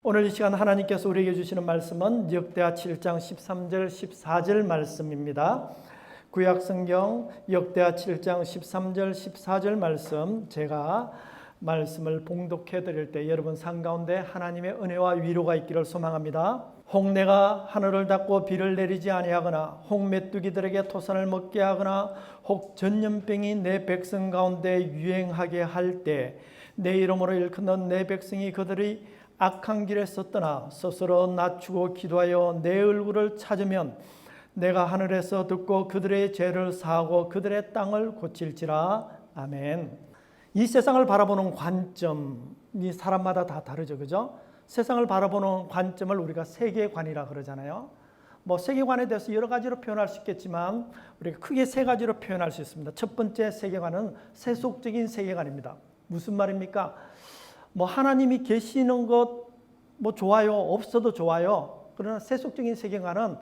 오늘 이 시간 하나님께서 우리에게 주시는 말씀은 역대하 7장 13절 14절 말씀입니다. 구약성경 역대하 7장 13절 14절 말씀, 제가 말씀을 봉독해 드릴 때 여러분 삶 가운데 하나님의 은혜와 위로가 있기를 소망합니다. 혹 내가 하늘을 닫고 비를 내리지 아니하거나 혹 메뚜기들에게 토산을 먹게 하거나 혹 전염병이 내 백성 가운데 유행하게 할 때 내 이름으로 일컫는 내 백성이 그들이 악한 길에서 떠나 스스로 낮추고 기도하여 내 얼굴을 찾으면 내가 하늘에서 듣고 그들의 죄를 사하고 그들의 땅을 고칠지라. 아멘. 이 세상을 바라보는 관점이 사람마다 다 다르죠, 그죠? 세상을 바라보는 관점을 우리가 세계관이라 그러잖아요. 세계관에 대해서 여러 가지로 표현할 수 있겠지만 우리가 크게 세 가지로 표현할 수 있습니다. 첫 번째 세계관은 세속적인 세계관입니다. 무슨 말입니까? 하나님이 계시는 것 좋아요, 없어도 좋아요. 그러나 세속적인 세계관은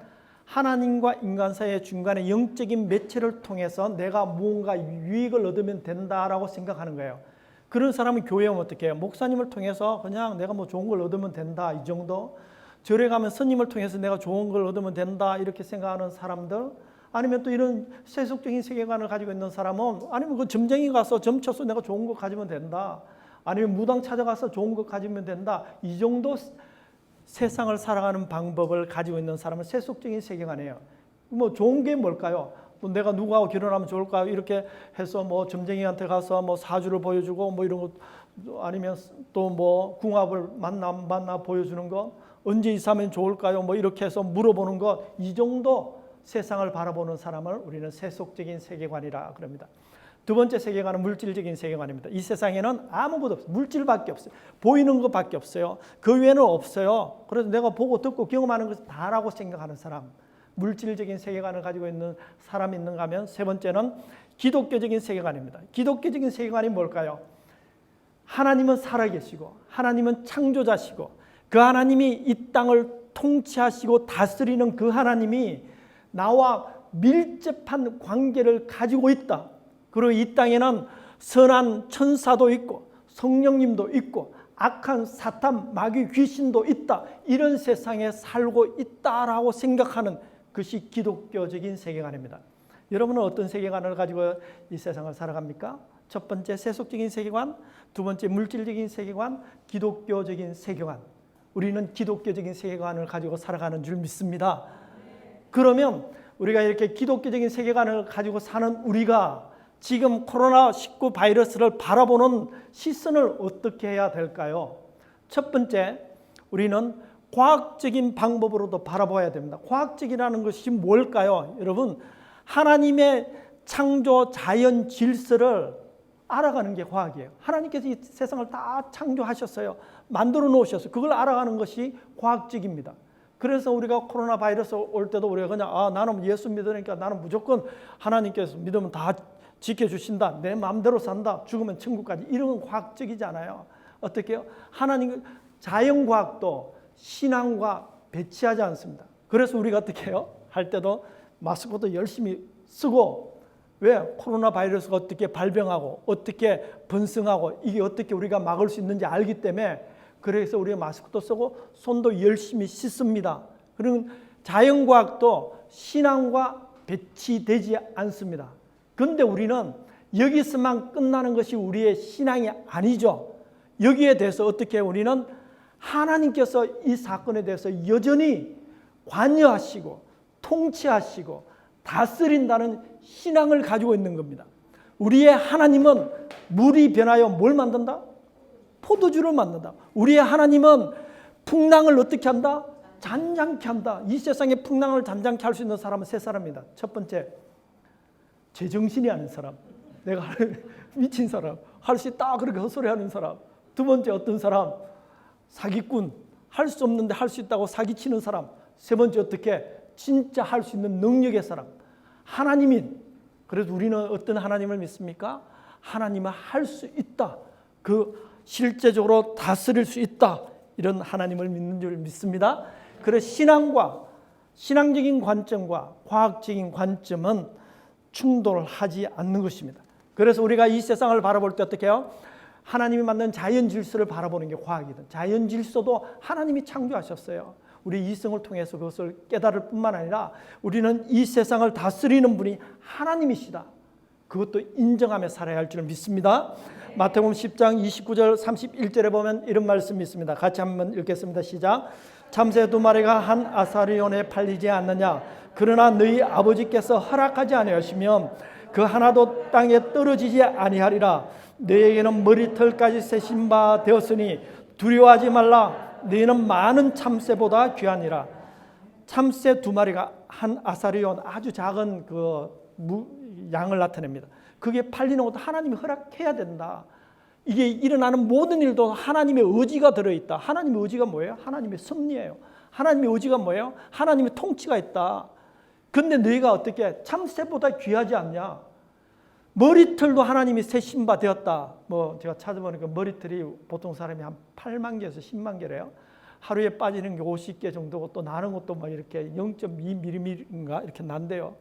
하나님과 인간 사이의 중간에 영적인 매체를 통해서 내가 무언가 유익을 얻으면 된다라고 생각하는 거예요. 그런 사람은 교회에 오면 어떻게 해요? 목사님을 통해서 그냥 내가 좋은 걸 얻으면 된다, 이 정도. 절에 가면 스님을 통해서 내가 좋은 걸 얻으면 된다, 이렇게 생각하는 사람들. 아니면 또 이런 세속적인 세계관을 가지고 있는 사람은 아니면 그 점쟁이 가서 점 쳐서 내가 좋은 거 가지면 된다, 아니면 무당 찾아가서 좋은 거 가지면 된다, 이 정도 세상을 살아가는 방법을 가지고 있는 사람은 세속적인 세계관이에요. 좋은 게 뭘까요? 내가 누구하고 결혼하면 좋을까요? 이렇게 해서 점쟁이한테 가서 사주를 보여주고 이런 거, 아니면 또 궁합을 만나 보여주는 거, 언제 이사하면 좋을까요? 이렇게 해서 물어보는 거, 이 정도 세상을 바라보는 사람을 우리는 세속적인 세계관이라 그럽니다. 두 번째 세계관은 물질적인 세계관입니다. 이 세상에는 아무것도 없어요. 물질밖에 없어요. 보이는 것밖에 없어요. 그 외에는 없어요. 그래서 내가 보고 듣고 경험하는 것은 다라고 생각하는 사람, 물질적인 세계관을 가지고 있는 사람이 있는가 하면, 세 번째는 기독교적인 세계관입니다. 기독교적인 세계관이 뭘까요? 하나님은 살아계시고 하나님은 창조자시고 그 하나님이 이 땅을 통치하시고 다스리는 그 하나님이 나와 밀접한 관계를 가지고 있다. 그리고 이 땅에는 선한 천사도 있고 성령님도 있고 악한 사탄, 마귀, 귀신도 있다. 이런 세상에 살고 있다라고 생각하는 것이 기독교적인 세계관입니다. 여러분은 어떤 세계관을 가지고 이 세상을 살아갑니까? 첫 번째 세속적인 세계관, 두 번째 물질적인 세계관, 기독교적인 세계관. 우리는 기독교적인 세계관을 가지고 살아가는 줄 믿습니다. 그러면 우리가 이렇게 기독교적인 세계관을 가지고 사는 우리가 지금 코로나19 바이러스를 바라보는 시선을 어떻게 해야 될까요? 첫 번째, 우리는 과학적인 방법으로도 바라봐야 됩니다. 과학적이라는 것이 뭘까요? 여러분, 하나님의 창조 자연 질서를 알아가는 게 과학이에요. 하나님께서 이 세상을 다 창조하셨어요. 만들어 놓으셨어요. 그걸 알아가는 것이 과학적입니다. 그래서 우리가 코로나 바이러스 올 때도 우리가 그냥 나는 예수 믿으니까 나는 무조건 하나님께서 믿으면 다 지켜주신다, 내 마음대로 산다, 죽으면 천국까지, 이런 건 과학적이지 않아요. 어떻게 해요? 하나님 자연과학도 신앙과 배치하지 않습니다. 그래서 우리가 어떻게 해요? 할 때도 마스크도 열심히 쓰고, 왜? 코로나 바이러스가 어떻게 발병하고 어떻게 번성하고 이게 어떻게 우리가 막을 수 있는지 알기 때문에, 그래서 우리가 마스크도 쓰고 손도 열심히 씻습니다. 그리고 자연과학도 신앙과 배치되지 않습니다. 그런데 우리는 여기서만 끝나는 것이 우리의 신앙이 아니죠. 여기에 대해서 어떻게 우리는 하나님께서 이 사건에 대해서 여전히 관여하시고 통치하시고 다스린다는 신앙을 가지고 있는 겁니다. 우리의 하나님은 물이 변하여 뭘 만든다? 포도주를 만든다. 우리의 하나님은 풍랑을 어떻게 한다? 잔잔케 한다. 이 세상에 풍랑을 잔잔케 할 수 있는 사람은 세 사람입니다. 첫 번째, 제정신이 아닌 사람, 내가 미친 사람, 할 수 있다 그렇게 헛소리하는 사람. 두 번째, 어떤 사람? 사기꾼, 할 수 없는데 할 수 있다고 사기치는 사람. 세 번째, 어떻게? 진짜 할 수 있는 능력의 사람, 하나님인. 그래서 우리는 어떤 하나님을 믿습니까? 하나님은 할 수 있다, 그 실제적으로 다스릴 수 있다, 이런 하나님을 믿는 줄 믿습니다. 그래서 신앙적인 관점과 과학적인 관점은 충돌하지 않는 것입니다. 그래서 우리가 이 세상을 바라볼 때 어떻게 해요? 하나님이 만든 자연 질서를 바라보는 게 과학이든 자연 질서도 하나님이 창조하셨어요. 우리 이성을 통해서 그것을 깨달을 뿐만 아니라 우리는 이 세상을 다스리는 분이 하나님이시다. 그것도 인정하며 살아야 할 줄 믿습니다. 마태복음 10장 29절 31절에 보면 이런 말씀이 있습니다. 같이 한번 읽겠습니다. 시작. 참새 두 마리가 한 아사리온에 팔리지 않느냐. 그러나 너희 아버지께서 허락하지 아니하시면 그 하나도 땅에 떨어지지 아니하리라. 너희에게는 머리털까지 세신 바 되었으니 두려워하지 말라. 너희는 많은 참새보다 귀하니라. 참새 두 마리가 한 아사리온, 아주 작은 양을 나타냅니다. 그게 팔리는 것도 하나님이 허락해야 된다. 이게 일어나는 모든 일도 하나님의 의지가 들어있다. 하나님의 의지가 뭐예요? 하나님의 섭리예요. 하나님의 의지가 뭐예요? 하나님의 통치가 있다. 근데 너희가 어떻게 참새보다 귀하지 않냐? 머리털도 하나님이 세신 바 되었다. 제가 찾아보니까 머리털이 보통 사람이 한 8만 개에서 10만 개래요. 하루에 빠지는 게 50개 정도고 또 나는 것도 이렇게 0.2mm인가 이렇게 난대요.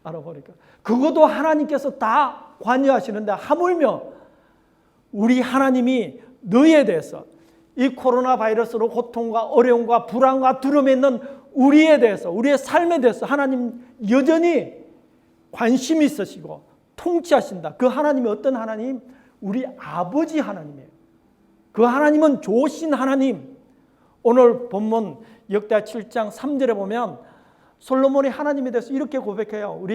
알아보니까 그것도 하나님께서 다 관여하시는데 하물며 우리 하나님이 너희에 대해서 이 코로나 바이러스로 고통과 어려움과 불안과 두려움에 있는 우리에 대해서 우리의 삶에 대해서 하나님 여전히 관심이 있으시고 통치하신다. 그 하나님이 어떤 하나님? 우리 아버지 하나님이에요. 그 하나님은 좋으신 하나님. 오늘 본문 역대하 7장 3절에 보면 솔로몬이 하나님에 대해서 이렇게 고백해요.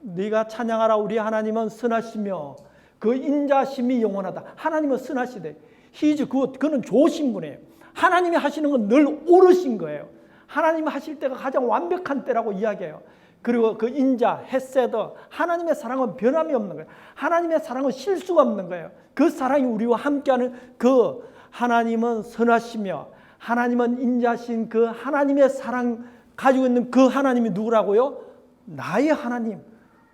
네가 찬양하라. 우리 하나님은 선하시며 그 인자심이 영원하다. 하나님은 선하시대. 그는 좋으신 분이에요. 하나님이 하시는 건 늘 옳으신 거예요. 하나님이 하실 때가 가장 완벽한 때라고 이야기해요. 그리고 그 인자, 헤세드, 하나님의 사랑은 변함이 없는 거예요. 하나님의 사랑은 실수가 없는 거예요. 그 사랑이 우리와 함께하는 그 하나님은 선하시며 하나님은 인자신 그 하나님의 사랑 가지고 있는 그 하나님이 누구라고요? 나의 하나님,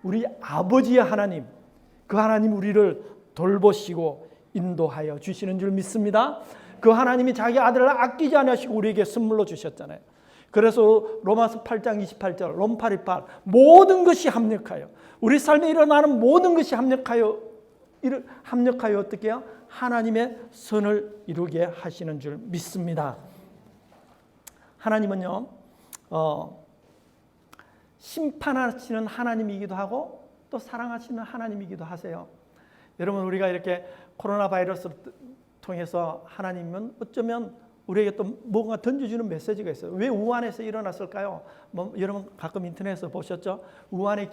우리 아버지의 하나님. 그 하나님 우리를 돌보시고 인도하여 주시는 줄 믿습니다. 그 하나님이 자기 아들을 아끼지 않으시고 우리에게 선물로 주셨잖아요. 그래서 로마서 8장 28절 롬828 모든 것이 합력하여 우리 삶에 일어나는 모든 것이 합력하여 어떻게 해요? 하나님의 선을 이루게 하시는 줄 믿습니다. 하나님은요 심판하시는 하나님이기도 하고 또 사랑하시는 하나님이기도 하세요. 여러분 우리가 이렇게 코로나 바이러스를 통해서 하나님은 어쩌면 우리에게 또 뭔가 던져주는 메시지가 있어요. 왜 우한에서 일어났을까요? 여러분 가끔 인터넷에서 보셨죠? 우한의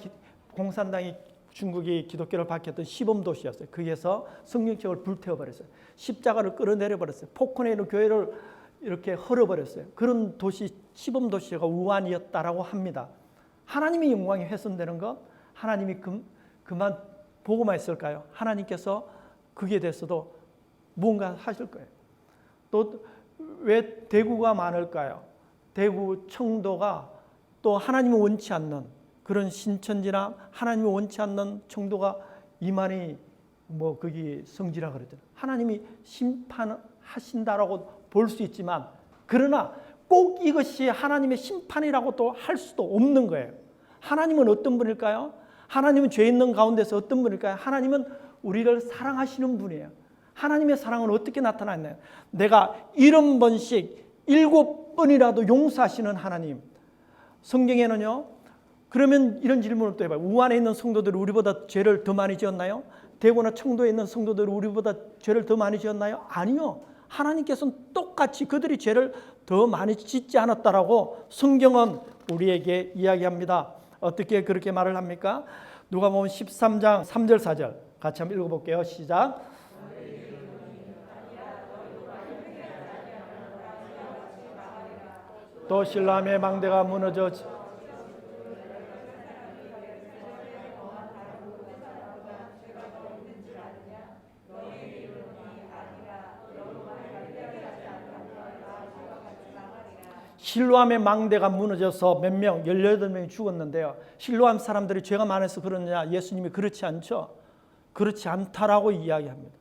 공산당이 중국이 기독교를 박해했던 시범도시였어요. 거기에서 성경책을 불태워버렸어요. 십자가를 끌어내려 버렸어요. 폭군에 있는 교회를 이렇게 헐어버렸어요. 그런 도시, 시범도시가 우한이었다라고 합니다. 하나님의 영광이 훼손되는 것, 하나님이 그만 보고만 있을까요? 하나님께서 거기에 대해서도 뭔가 하실 거예요. 또 왜 대구가 많을까요? 대구, 청도가 또 하나님이 원치 않는 그런 신천지나 하나님이 원치 않는 청도가 이만희 거기 성지라 그러잖아요. 하나님이 심판하신다라고 볼 수 있지만 그러나 꼭 이것이 하나님의 심판이라고 또 할 수도 없는 거예요. 하나님은 어떤 분일까요? 하나님은 죄 있는 가운데서 어떤 분일까요? 하나님은 우리를 사랑하시는 분이에요. 하나님의 사랑은 어떻게 나타나나요? 내가 70번씩 7번이라도 용서하시는 하나님. 성경에는요. 그러면 이런 질문을 또 해봐요. 우한에 있는 성도들이 우리보다 죄를 더 많이 지었나요? 대구나 청도에 있는 성도들이 우리보다 죄를 더 많이 지었나요? 아니요. 하나님께서는 똑같이 그들이 죄를 더 많이 짓지 않았다라고 성경은 우리에게 이야기합니다. 어떻게 그렇게 말을 합니까? 누가복음 13장 3절 4절 같이 한번 읽어볼게요. 시작. 또 실로암의 망대가 무너져 실로암의 망대가 무너져서 몇 명, 18명이 죽었는데요. 실로암 사람들이 죄가 많아서 그러느냐? 예수님이 그렇지 않죠. 그렇지 않다라고 이야기합니다.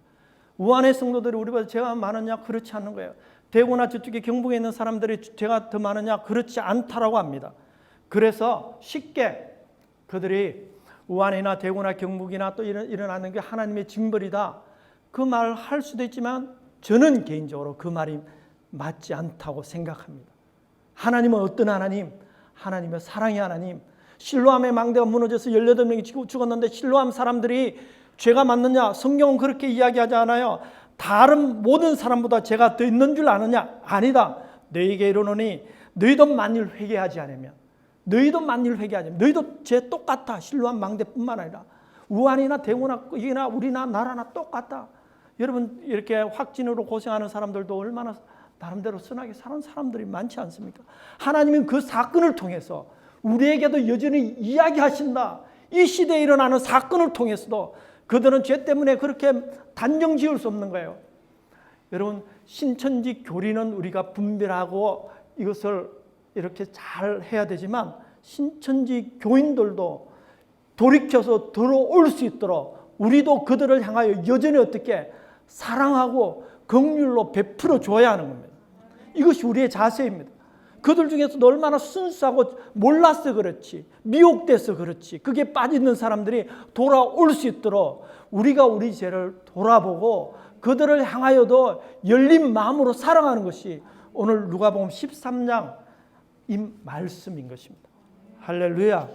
우한의 성도들이 우리보다 죄가 많으냐? 그렇지 않는 거예요. 대구나 저쪽에 경북에 있는 사람들이 죄가 더 많으냐? 그렇지 않다라고 합니다. 그래서 쉽게 그들이 우한이나 대구나 경북이나 또 일어나는 게 하나님의 징벌이다. 그 말 할 수도 있지만 저는 개인적으로 그 말이 맞지 않다고 생각합니다. 하나님은 어떤 하나님? 하나님은 사랑의 하나님. 실로암의 망대가 무너져서 18명이 죽었는데 실로암 사람들이 죄가 많느냐? 성경은 그렇게 이야기하지 않아요. 다른 모든 사람보다 죄가 더 있는 줄 아느냐? 아니다. 너희에게 이르노니 너희도 만일 회개하지 않으면 너희도 죄 똑같아. 실로암 망대뿐만 아니라 우한이나 대구나 이나 우리나 나라나 똑같다. 여러분 이렇게 확진으로 고생하는 사람들도 얼마나 나름대로 선하게 사는 사람들이 많지 않습니까? 하나님은 그 사건을 통해서 우리에게도 여전히 이야기하신다. 이 시대에 일어나는 사건을 통해서도 그들은 죄 때문에 그렇게 단정 지을 수 없는 거예요. 여러분 신천지 교리는 우리가 분별하고 이것을 이렇게 잘 해야 되지만 신천지 교인들도 돌이켜서 들어올 수 있도록 우리도 그들을 향하여 여전히 어떻게 사랑하고 긍휼로 베풀어 줘야 하는 겁니다. 이것이 우리의 자세입니다. 그들 중에서도 얼마나 순수하고 몰라서 그렇지, 미혹돼서 그렇지, 그게 빠져있는 사람들이 돌아올 수 있도록 우리가 우리 죄를 돌아보고 그들을 향하여도 열린 마음으로 사랑하는 것이 오늘 누가복음 13장 이 말씀인 것입니다. 할렐루야.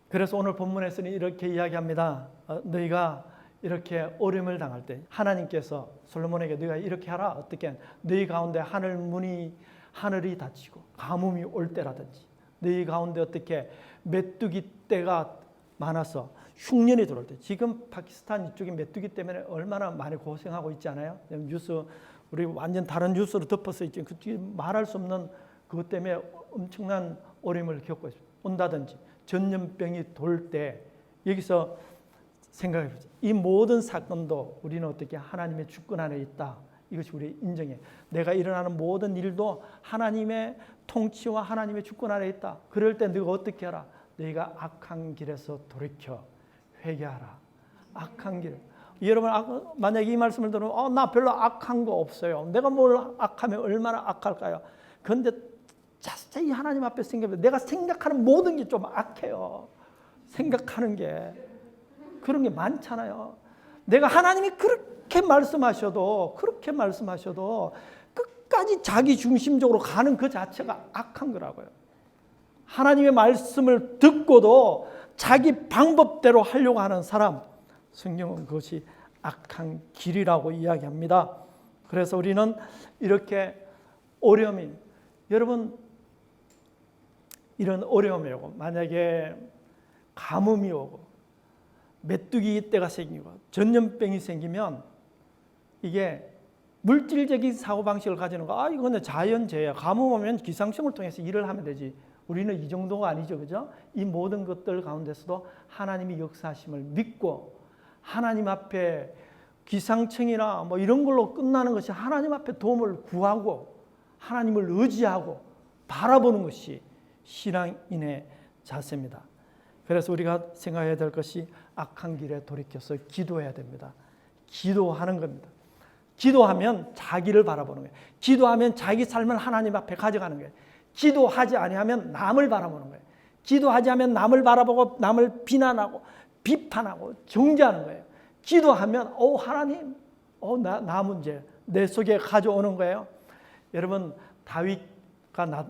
그래서 오늘 본문에서는 이렇게 이야기합니다. 너희가 이렇게 어려움을 당할 때 하나님께서 솔로몬에게 너희가 이렇게 하라. 어떻게? 너희 가운데 하늘이 닫히고 가뭄이 올 때라든지 너희 가운데 어떻게 메뚜기 떼가 많아서 흉년이 들어올 때, 지금 파키스탄 이쪽에 메뚜기 때문에 얼마나 많이 고생하고 있지 않아요? 뉴스 우리 완전 다른 뉴스로 덮어서 있죠. 그쪽에 말할 수 없는 그것 때문에 엄청난 어려움을 겪고 있습니다. 온다든지 전염병이 돌 때 여기서 생각해 보세요. 이 모든 사건도 우리는 어떻게 하나님의 주권 안에 있다. 이것이 우리 인정해. 내가 일어나는 모든 일도 하나님의 통치와 하나님의 주권 안에 있다. 그럴 때 너가 어떻게 하라? 너희가 악한 길에서 돌이켜 회개하라. 악한 길. 여러분 만약에 이 말씀을 들으면 나 별로 악한 거 없어요. 내가 뭘 악하면 얼마나 악할까요? 그런데 자세히 하나님 앞에 생각해보면 내가 생각하는 모든 게 좀 악해요. 생각하는 게 그런 게 많잖아요. 내가 하나님이 그렇게 말씀하셔도 끝까지 자기 중심적으로 가는 그 자체가 악한 거라고요. 하나님의 말씀을 듣고도 자기 방법대로 하려고 하는 사람, 성경은 그것이 악한 길이라고 이야기합니다. 그래서 우리는 이렇게 어려움이, 여러분 이런 어려움이 오고 만약에 가뭄이 오고 메뚜기 떼가 생기고 전염병이 생기면 이게 물질적인 사고방식을 가지는 거, 이거는 자연재해야. 가뭄 오면 기상청을 통해서 일을 하면 되지. 우리는 이 정도가 아니죠. 그죠? 이 모든 것들 가운데서도 하나님이 역사하심을 믿고 하나님 앞에 기상청이나 뭐 이런 걸로 끝나는 것이 하나님 앞에 도움을 구하고 하나님을 의지하고 바라보는 것이 신앙인의 자세입니다. 그래서 우리가 생각해야 될 것이 악한 길에 돌이켜서 기도해야 됩니다. 기도하는 겁니다. 기도하면 자기를 바라보는 거예요. 기도하면 자기 삶을 하나님 앞에 가져가는 거예요. 기도하지 아니하면 남을 바라보는 거예요. 기도하지 않으면 남을 바라보고 남을 비난하고 비판하고 정죄하는 거예요. 기도하면 하나님 나 문제 내 속에 가져오는 거예요. 여러분 다윗과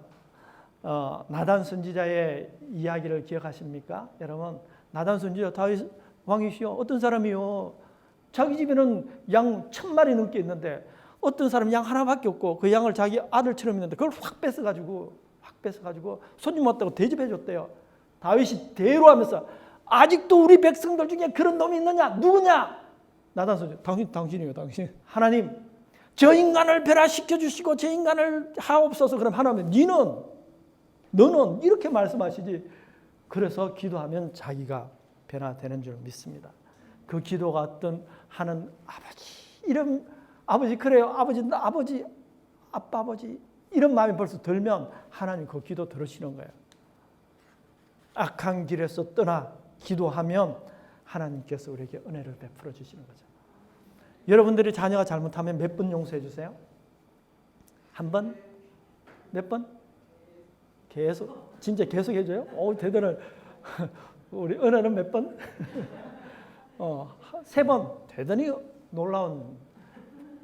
나단 선지자의 이야기를 기억하십니까? 여러분 나단 선지자 다윗 왕이시여 어떤 사람이요 자기 집에는 양 1000마리 넘게 있는데 어떤 사람 양 하나밖에 없고 그 양을 자기 아들처럼 있는데 그걸 확 뺏어가지고 손님 왔다고 대접해줬대요. 다윗이 대로하면서 아직도 우리 백성들 중에 그런 놈이 있느냐? 누구냐? 나단 선지자 당신이요 당신. 하나님 저 인간을 멸하시켜 주시고 저 인간을 하옵소서. 그럼 하나님 너는 이렇게 말씀하시지. 그래서 기도하면 자기가 변화되는 줄 믿습니다. 그 기도가 어떤 하는 아버지 그래요. 아버지 아빠 아버지 이런 마음이 벌써 들면 하나님 그 기도 들으시는 거예요. 악한 길에서 떠나 기도하면 하나님께서 우리에게 은혜를 베풀어 주시는 거죠. 여러분들이 자녀가 잘못하면 몇 번 용서해 주세요? 한 번? 몇 번? 계속 해줘요? 대단한 우리 은혜는 몇 번? 3번 대단히 놀라운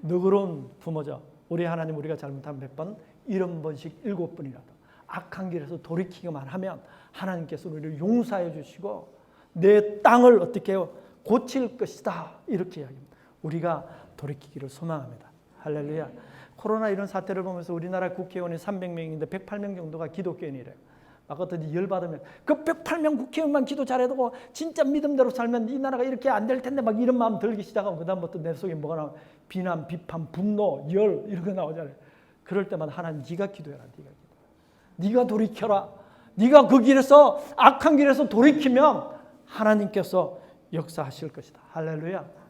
너그러운 부모죠. 우리 하나님 우리가 잘못하면 몇 번? 70번씩 7번이라도 악한 길에서 돌이키기만 하면 하나님께서 우리를 용서해 주시고 내 땅을 어떻게 해요? 고칠 것이다. 이렇게 이야기합니다. 우리가 돌이키기를 소망합니다. 할렐루야. 코로나 이런 사태를 보면서 우리나라 국회의원이 300명인데 108명 정도가 기독교인이래요. 아까도 열받으면 그 108명 국회의원만 기도 잘해도 진짜 믿음대로 살면 이 나라가 이렇게 안 될 텐데 막 이런 마음 들기 시작하면 그다음부터 내 속에 뭐가 나오면 비난, 비판, 분노, 열 이런 거 나오잖아요. 그럴 때마다 하나님 네가 기도해라. 네가 돌이켜라. 네가 그 길에서 악한 길에서 돌이키면 하나님께서 역사하실 것이다. 할렐루야.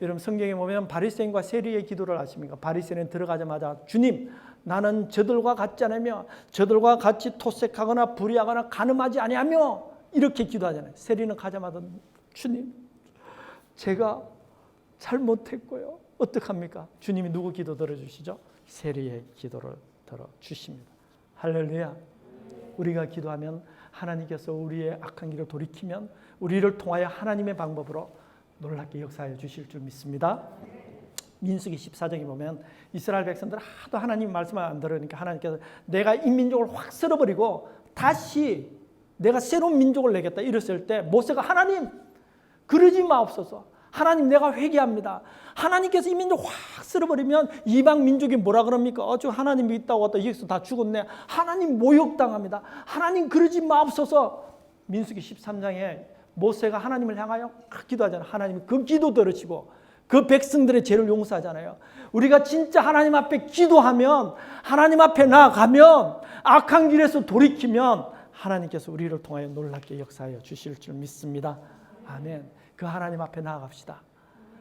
여러분 성경에 보면 바리새인과 세리의 기도를 아십니까? 바리새인은 들어가자마자 주님 나는 저들과 같지 않으며 저들과 같이 토색하거나 불의하거나 간음하지 아니하며 이렇게 기도하잖아요. 세리는 가자마자 주님 제가 잘못했고요. 어떡합니까? 주님이 누구 기도 들어주시죠? 세리의 기도를 들어주십니다. 할렐루야. 우리가 기도하면 하나님께서 우리의 악한 길을 돌이키면 우리를 통하여 하나님의 방법으로 놀랍게 역사해 주실 줄 믿습니다. 민수기 14장에 보면 이스라엘 백성들 하도 하나님 말씀을 안 들으니까 하나님께서 내가 이 민족을 확 쓸어버리고 다시 내가 새로운 민족을 내겠다 이랬을 때 모세가 하나님 그러지 마옵소서. 하나님 내가 회개합니다. 하나님께서 이 민족 확 쓸어버리면 이방 민족이 뭐라 그럽니까? 저 하나님이 있다고 왔다 여기서 다 죽었네. 하나님 모욕당합니다. 하나님 그러지 마옵소서. 민수기 13장에 모세가 하나님을 향하여 기도하잖아요. 하나님이 그 기도 들으시고 그 백성들의 죄를 용서하잖아요. 우리가 진짜 하나님 앞에 기도하면 하나님 앞에 나아가면 악한 길에서 돌이키면 하나님께서 우리를 통하여 놀랍게 역사하여 주실 줄 믿습니다. 아멘. 그 하나님 앞에 나아갑시다.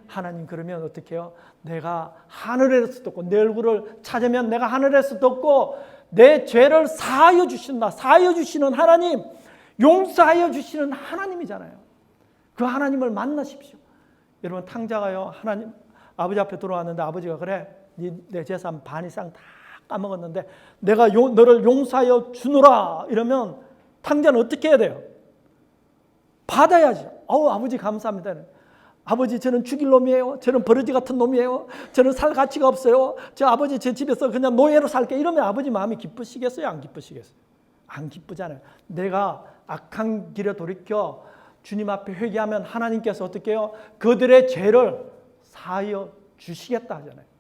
하나님 그러면 어떻게 해요? 내가 하늘에서 떴고 내 얼굴을 찾으면 내가 하늘에서 떴고 내 죄를 사하여 주신다. 사하여 주시는 하나님, 용서하여 주시는 하나님이잖아요. 그 하나님을 만나십시오. 여러분 탕자가요 하나님 아버지 앞에 들어왔는데 아버지가 그래 내 재산 반 이상 다 까먹었는데 내가 너를 용서하여 주노라 이러면 탕자는 어떻게 해야 돼요? 받아야죠. 아버지 감사합니다. 아버지 저는 죽일 놈이에요. 저는 버러지 같은 놈이에요. 저는 살 가치가 없어요. 저 아버지 제 집에서 그냥 노예로 살게 이러면 아버지 마음이 기쁘시겠어요? 안 기쁘시겠어요? 안 기쁘잖아요. 내가 악한 길에 돌이켜 주님 앞에 회개하면 하나님께서 어떻게 해요? 그들의 죄를 사하여 주시겠다 하잖아요.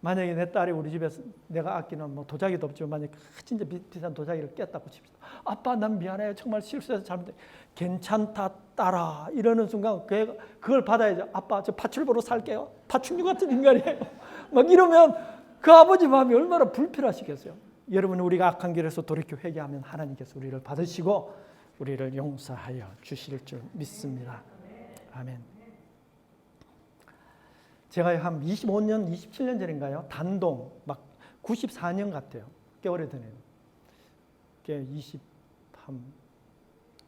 만약에 내 딸이 우리 집에서 내가 아끼는 뭐 도자기도 없지만 만약에 진짜 비싼 도자기를 깼다고 칩시다. 아빠 난 미안해요. 정말 실수해서 잘못해. 괜찮다 딸아 이러는 순간 그걸 받아야죠. 아빠 저 파출부로 살게요. 파충류 같은 인간이에요. 막 이러면 그 아버지 마음이 얼마나 불편하시겠어요. 여러분 우리가 악한 길에서 돌이켜 회개하면 하나님께서 우리를 받으시고 우리를 용서하여 주실 줄 믿습니다. 아멘. 제가 한 25년, 27년 전인가요? 단동, 막 94년 같아요. 꽤 오래되네요. 꽤 26,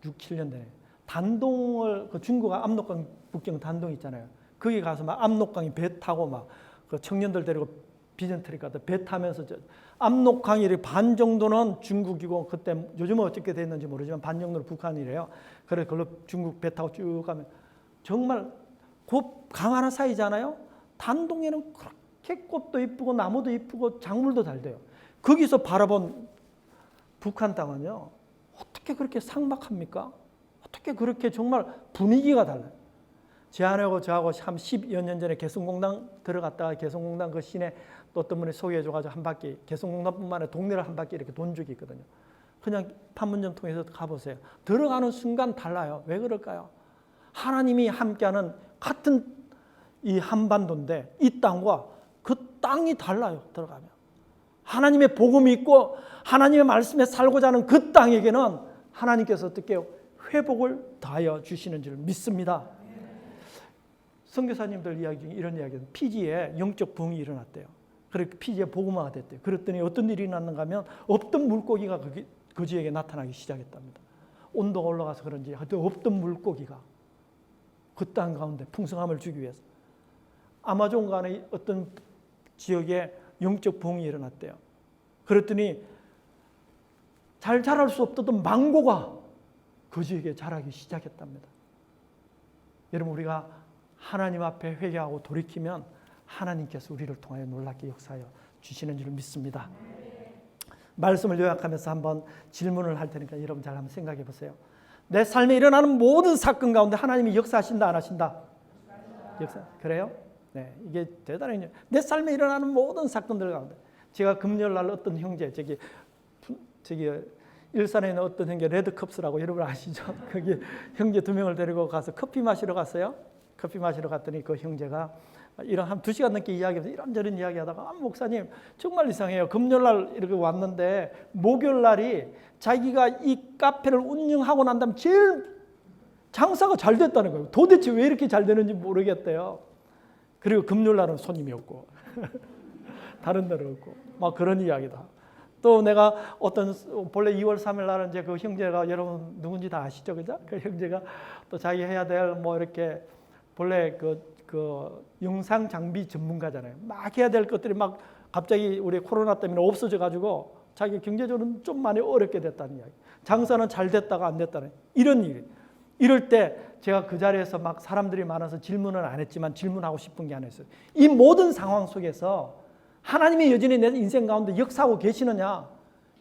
7년 전에. 단동을, 그 중국 압록강 북경 단동 있잖아요. 거기 가서 막 압록강이 배 타고 막 그 청년들 데리고 비전트리 가서 배 타면서 압록강이 반 정도는 중국이고 그때 요즘은 어떻게 됐는지 모르지만 반 정도는 북한이래요. 그래서 그걸로 중국 배 타고 쭉 가면 정말 곧 강 하나 사이잖아요. 단동에는 그렇게 꽃도 이쁘고 나무도 이쁘고 작물도 잘 돼요. 거기서 바라본 북한 땅은요. 어떻게 그렇게 삭막합니까? 어떻게 그렇게 정말 분위기가 달라요. 제 아내하고 저하고 참 10여 년 전에 개성공단 들어갔다가 개성공단 그 시내 또 어떤 분이 소개해줘가지고 한 바퀴 개성공단뿐만 아니라 동네를 한 바퀴 이렇게 돈 적이 있거든요. 그냥 판문점 통해서 가보세요. 들어가는 순간 달라요. 왜 그럴까요? 하나님이 함께하는 같은 이 한반도인데 이 땅과 그 땅이 달라요. 들어가면 하나님의 복음이 있고 하나님의 말씀에 살고자 하는 그 땅에게는 하나님께서 어떻게 해요? 회복을 더하여 주시는 줄 믿습니다. 선교사님들 이야기 중에 이런 이야기는 피지에 영적 부흥이 일어났대요. 그렇게 피지에 복음화가 됐대요. 그랬더니 어떤 일이 났는가 하면 없던 물고기가 그 지역에 나타나기 시작했답니다. 온도가 올라가서 그런지 하여튼 없던 물고기가 그 땅 가운데 풍성함을 주기 위해서 아마존강의 어떤 지역에 영적 부흥이 일어났대요. 그랬더니 잘 자랄 수 없었던 망고가 그 지역에 자라기 시작했답니다. 여러분, 우리가 하나님 앞에 회개하고 돌이키면 하나님께서 우리를 통하여 놀랍게 역사하여 주시는 줄 믿습니다. 말씀을 요약하면서 한번 질문을 할 테니까 여러분 잘 한번 생각해 보세요. 내 삶에 일어나는 모든 사건 가운데 하나님이 역사하신다, 안 하신다? 역사. 그래요? 네, 이게 대단히 내 삶에 일어나는 모든 사건들 가운데. 제가 금요일 날 어떤 형제, 저기 일산에 있는 어떤 형제 레드컵스라고 여러분 아시죠? 거기 형제 2명을 데리고 가서 커피 마시러 갔어요. 커피 마시러 갔더니 그 형제가 이런 한 2시간 넘게 이야기하면서 이런저런 이야기하다가, 목사님 정말 이상해요. 금요일 날 이렇게 왔는데 목요일 날이 자기가 이 카페를 운영하고 난 다음에 제일 장사가 잘 됐다는 거예요. 도대체 왜 이렇게 잘 되는지 모르겠대요. 그리고 금요일 날은 손님이 없고 다른 데로 없고 막 그런 이야기다. 또 내가 어떤 본래 2월 3일 날은 이제 그 형제가, 여러분 누군지 다 아시죠, 그죠? 그 형제가 또 자기 해야 될 뭐 이렇게 본래 그 영상 장비 전문가잖아요. 막 해야 될 것들이 막 갑자기 우리 코로나 때문에 없어져 가지고 자기 경제적으로는 좀 많이 어렵게 됐다는 이야기. 장사는 잘 됐다가 안 됐다는 이런 일. 이럴 때 제가 그 자리에서 막 사람들이 많아서 질문은 안 했지만 질문하고 싶은 게 하나 있어요. 이 모든 상황 속에서 하나님이 여전히 내 인생 가운데 역사하고 계시느냐?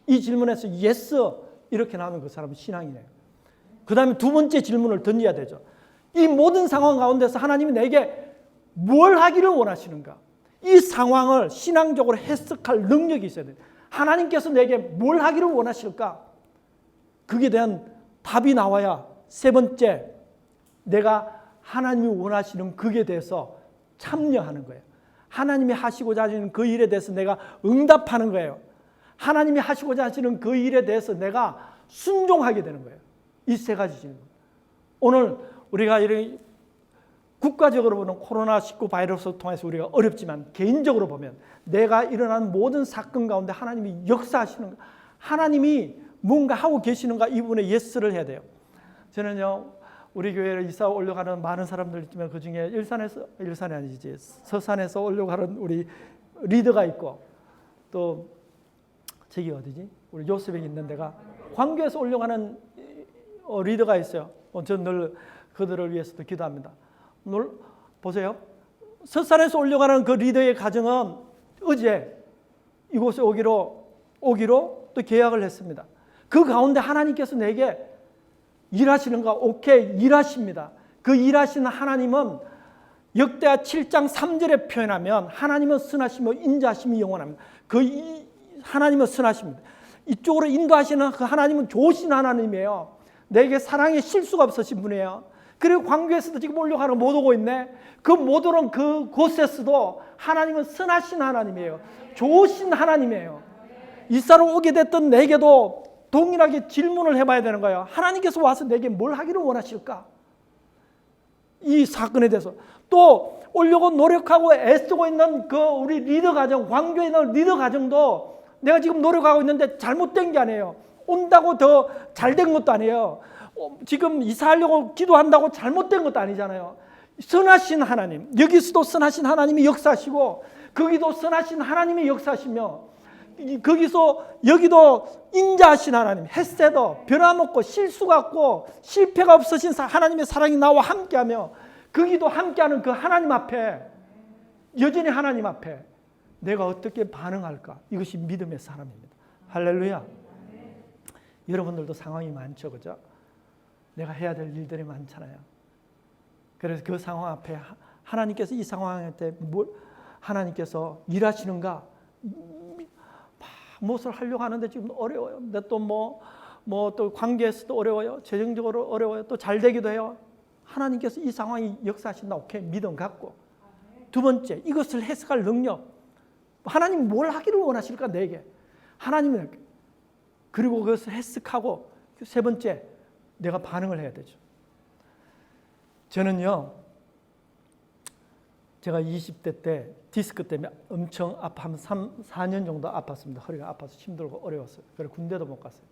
이 질문에서 예스 이렇게 나오면 그 사람은 신앙이네요. 그 다음에 두 번째 질문을 던져야 되죠. 이 모든 상황 가운데서 하나님이 내게 뭘 하기를 원하시는가? 이 상황을 신앙적으로 해석할 능력이 있어야 돼요. 하나님께서 내게 뭘 하기를 원하실까? 그에 대한 답이 나와야 세 번째, 내가 하나님이 원하시는 그에 대해서 참여하는 거예요. 하나님이 하시고자 하시는 그 일에 대해서 내가 응답하는 거예요. 하나님이 하시고자 하시는 그 일에 대해서 내가 순종하게 되는 거예요. 이 세 가지 질문. 오늘 우리가 이런 국가적으로 보는 코로나19 바이러스를 통해서 우리가 어렵지만 개인적으로 보면 내가 일어난 모든 사건 가운데 하나님이 역사하시는, 하나님이 뭔가 하고 계시는가, 이 부분에 예스를 해야 돼요. 저는요, 우리 교회를 이사 올려가는 많은 사람들 있지만 그 중에 일산이 아니지, 서산에서 올려가는 우리 리더가 있고, 또 저기 어디지? 우리 요셉에 있는 데가 광교에서 올려가는 리더가 있어요. 저는 늘 그들을 위해서도 기도합니다. 보세요. 서산에서 올려가는 그 리더의 가정은 어제 이곳에 오기로 또 계약을 했습니다. 그 가운데 하나님께서 내게 일하시는가? 오케이, 일하십니다. 그 일하시는 하나님은 역대하 7장 3절에 표현하면 하나님은 선하시며 인자하심이 영원합니다. 하나님은 선하십니다. 이쪽으로 인도하시는 그 하나님은 좋으신 하나님이에요. 내게 사랑에 실수가 없으신 분이에요. 그리고 광교에서도 지금 올려가는 못 오고 있네. 그 못 오는 그곳에서도 하나님은 선하신 하나님이에요. 좋으신 하나님이에요. 이사로 오게 됐던 내게도 동일하게 질문을 해봐야 되는 거예요. 하나님께서 와서 내게 뭘 하기를 원하실까? 이 사건에 대해서. 또 오려고 노력하고 애쓰고 있는 그 우리 리더 가정, 광교에 있는 리더 가정도 내가 지금 노력하고 있는데 잘못된 게 아니에요. 온다고 더 잘된 것도 아니에요. 지금 이사하려고 기도한다고 잘못된 것도 아니잖아요. 선하신 하나님, 여기서도 선하신 하나님이 역사하시고 거기도 선하신 하나님이 역사하시며 여기도 인자하신 하나님, 햇새도 변함없고 실수가 없고 실패가 없으신 하나님의 사랑이 나와 함께하며 거기도 함께하는 그 하나님 앞에, 여전히 하나님 앞에 내가 어떻게 반응할까? 이것이 믿음의 사람입니다. 할렐루야. 여러분들도 상황이 많죠, 그죠? 내가 해야 될 일들이 많잖아요. 그래서 그 상황 앞에 하나님께서 이 상황 때 하나님께서 일하시는가? 무엇을 하려고 하는데 지금 어려워요. 근데 또 또 관계에서도 어려워요. 재정적으로 어려워요. 또 잘 되기도 해요. 하나님께서 이 상황이 역사하신다. 오케이, 믿음 갖고. 두 번째, 이것을 해석할 능력. 하나님 뭘 하기를 원하실까 내게? 하나님은 그리고 그것을 해석하고 세 번째, 내가 반응을 해야 되죠. 저는요, 제가 20대 때 디스크 때문에 엄청 아파하면 4년 정도 아팠습니다. 허리가 아파서 힘들고 어려웠어요. 그래서 군대도 못 갔어요.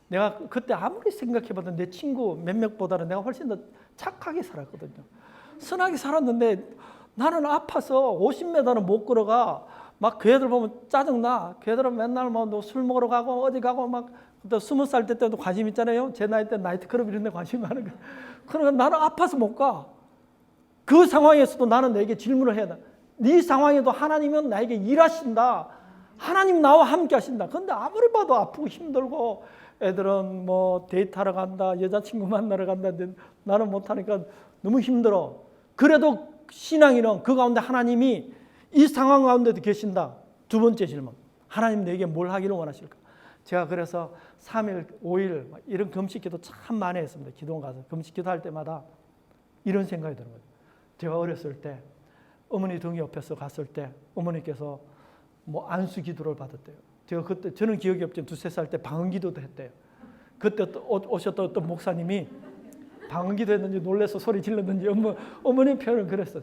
내가 그때 아무리 생각해봐도 내 친구 몇몇보다는 내가 훨씬 더 착하게 살았거든요. 선하게 살았는데 나는 아파서 50m는 못 걸어가. 막 그 애들 보면 짜증나. 그 애들은 맨날 술 먹으러 가고 어디 가고 막 그때 20살 때도 관심 있잖아요. 제 나이 때 나이트클럽 이런 데 관심 많은 거. 그러니까 나는 아파서 못 가. 그 상황에서도 나는 내게 질문을 해야 돼. 네 상황에도 하나님은 나에게 일하신다. 하나님 나와 함께 하신다. 그런데 아무리 봐도 아프고 힘들고 애들은 뭐 데이트하러 간다, 여자친구 만나러 간다. 나는 못하니까 너무 힘들어. 그래도 신앙인은 그 가운데 하나님이 이 상황 가운데도 계신다. 두 번째 질문. 하나님 내게 뭘 하기를 원하실까? 제가 그래서 3일, 5일 이런 금식기도 참 많이 했습니다. 기도 가서 금식기도 할 때마다 이런 생각이 드는 거예요. 제가 어렸을 때 어머니 등 옆에서 갔을 때 어머니께서 뭐 안수 기도를 받았대요. 제가 그때 저는 기억이 없지만 2-3살 때 방언 기도도 했대요. 그때 오셨던 어떤 목사님이 방언 기도 했는지 놀라서 소리 질렀는지 어머니 표현을 그랬어요.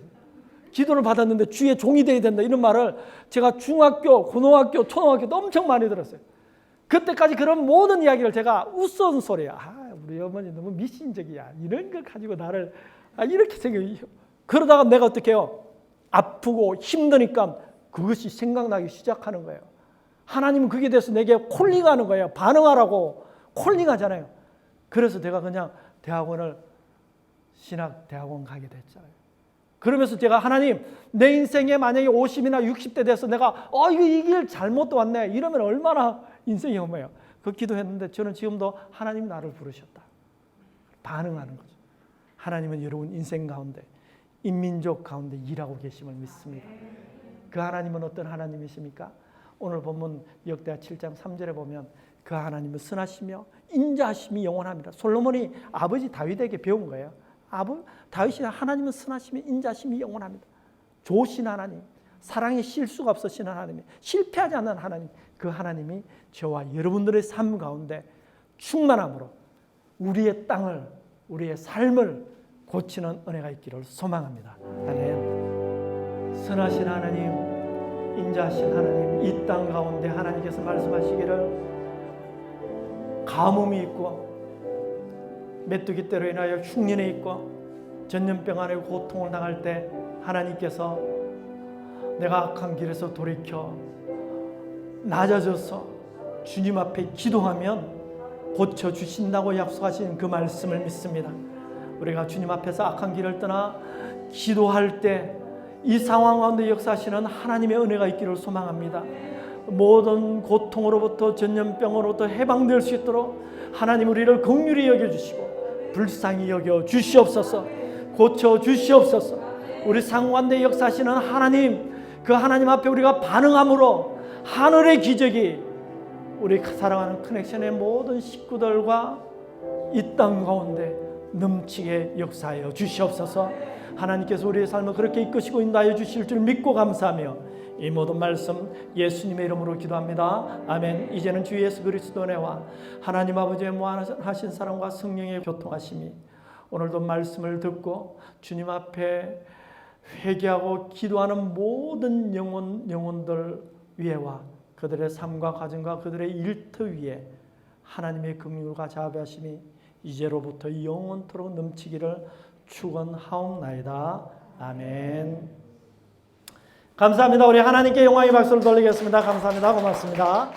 기도를 받았는데 주의 종이 되어야 된다 이런 말을 제가 중학교, 고등학교, 초등학교도 엄청 많이 들었어요. 그때까지 그런 모든 이야기를 제가 웃은 소리야. 우리 어머니 너무 미신적이야. 이런 걸 가지고 나를 이렇게 생각해요. 그러다가 내가 어떻게 해요? 아프고 힘드니까 그것이 생각나기 시작하는 거예요. 하나님은 그게 돼서 내게 콜링하는 거예요. 반응하라고 콜링하잖아요. 그래서 내가 그냥 신학대학원 가게 됐잖아요. 그러면서 제가 하나님 내 인생에 만약에 50이나 60대 돼서 내가 이 길 잘못 왔네 이러면 얼마나 인생이 험해요. 그 기도했는데 저는 지금도 하나님 나를 부르셨다. 반응하는 거죠. 하나님은 여러분 인생 가운데 인민족 가운데 일하고 계심을 믿습니다. 그 하나님은 어떤 하나님이십니까? 오늘 본문 역대하 7장 3절에 보면 그 하나님은 선하시며 인자하심이 영원합니다. 솔로몬이 아버지 다윗에게 배운 거예요. 다윗이 하나님은 선하시며 인자하심이 영원합니다. 좋으신 하나님, 사랑에 실수가 없으신 하나님, 실패하지 않는 하나님, 그 하나님이 저와 여러분들의 삶 가운데 충만함으로 우리의 땅을, 우리의 삶을 고치는 은혜가 있기를 소망합니다. 아멘. 선하신 하나님, 인자하신 하나님, 이 땅 가운데 하나님께서 말씀하시기를 가뭄이 있고 메뚜기 떼로 인하여 흉년에 있고 전염병 안에 고통을 당할 때 하나님께서 내가 악한 길에서 돌이켜 낮아져서 주님 앞에 기도하면 고쳐주신다고 약속하신 그 말씀을 믿습니다. 우리가 주님 앞에서 악한 길을 떠나 기도할 때 이 상황 가운데 역사하시는 하나님의 은혜가 있기를 소망합니다. 모든 고통으로부터 전염병으로부터 해방될 수 있도록 하나님 우리를 긍휼히 여겨주시고 불쌍히 여겨 주시옵소서. 고쳐 주시옵소서. 우리 상관대 역사하시는 하나님, 그 하나님 앞에 우리가 반응함으로 하늘의 기적이 우리 사랑하는 커넥션의 모든 식구들과 이 땅 가운데 넘치게 역사하여 주시옵소서. 하나님께서 우리의 삶을 그렇게 이끄시고 인도하여 주실 줄 믿고 감사하며 이 모든 말씀 예수님의 이름으로 기도합니다. 아멘. 이제는 주 예수 그리스도의 은혜와 하나님 아버지의 무한하신 사랑과 성령의 교통하심이 오늘도 말씀을 듣고 주님 앞에 회개하고 기도하는 모든 영혼들 위에와 그들의 삶과 가정과 그들의 일터 위에 하나님의 긍휼과 자비하심이 이제로부터 영원토록 넘치기를 축원하옵나이다. 아멘. 감사합니다. 우리 하나님께 영광의 박수를 돌리겠습니다. 감사합니다. 고맙습니다.